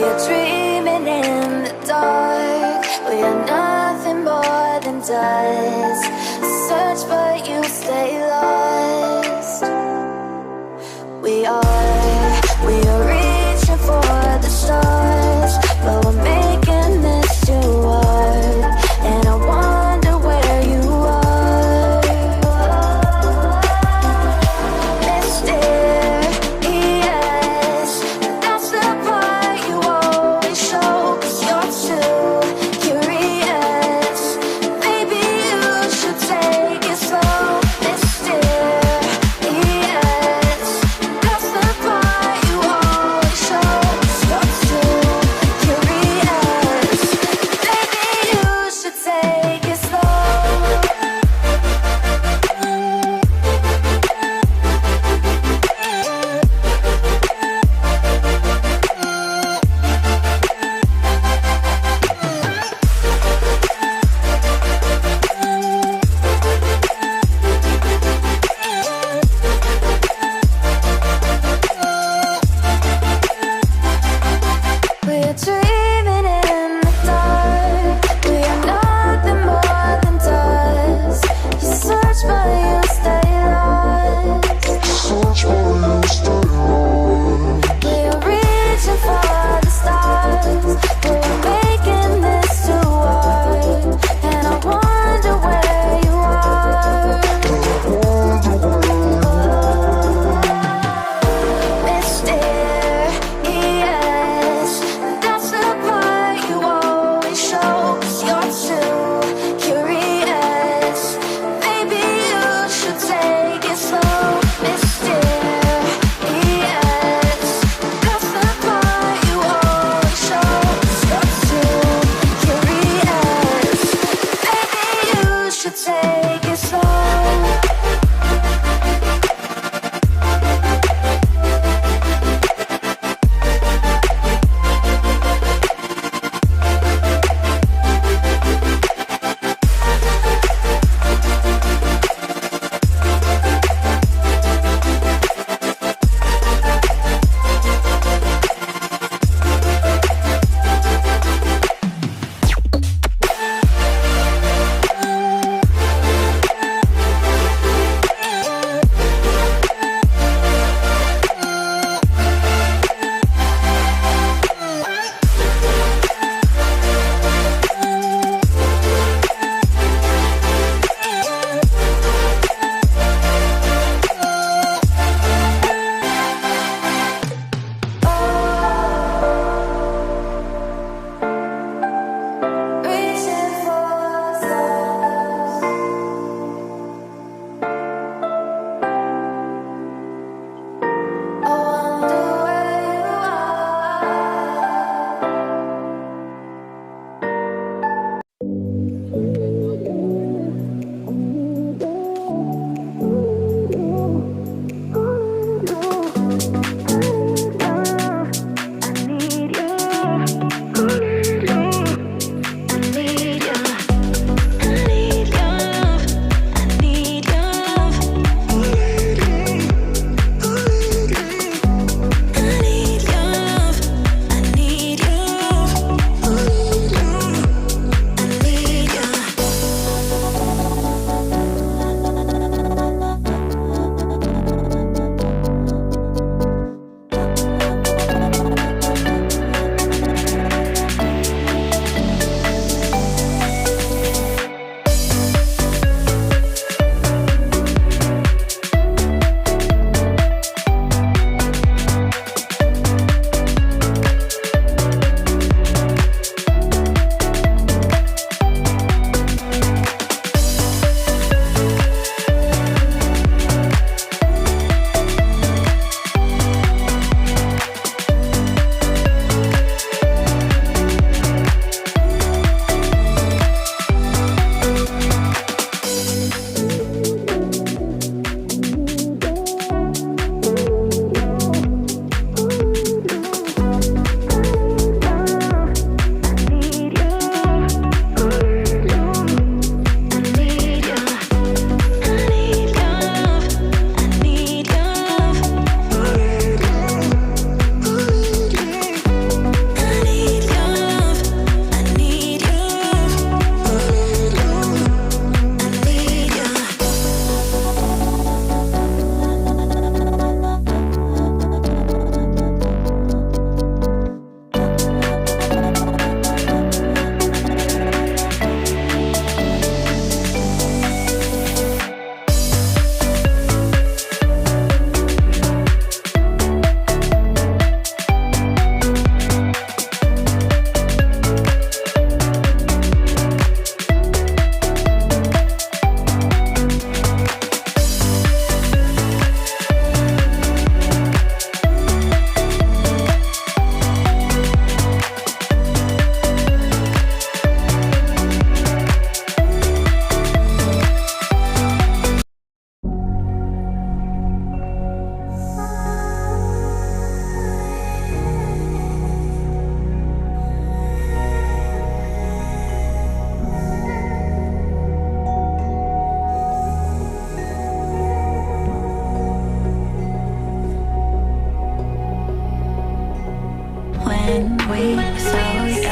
are dreaming in the dark. We are nothing more than dust. Search but you stay lost. We are reaching for the stars, but we're making this too hard. And I wonder where you are. Mysterious, that's the part you always show. 'Cause you're too curious. Maybe you should take it slow. Mysterious, that's the part you always show. 'Cause you're too curious. Maybe you should take it slow. We're dreaming in the dark. We are nothing more than dust. You search but you stay lost. We are reaching for the stars, but we're making this too hard. And I wonder where you are. Mysterious, that's the without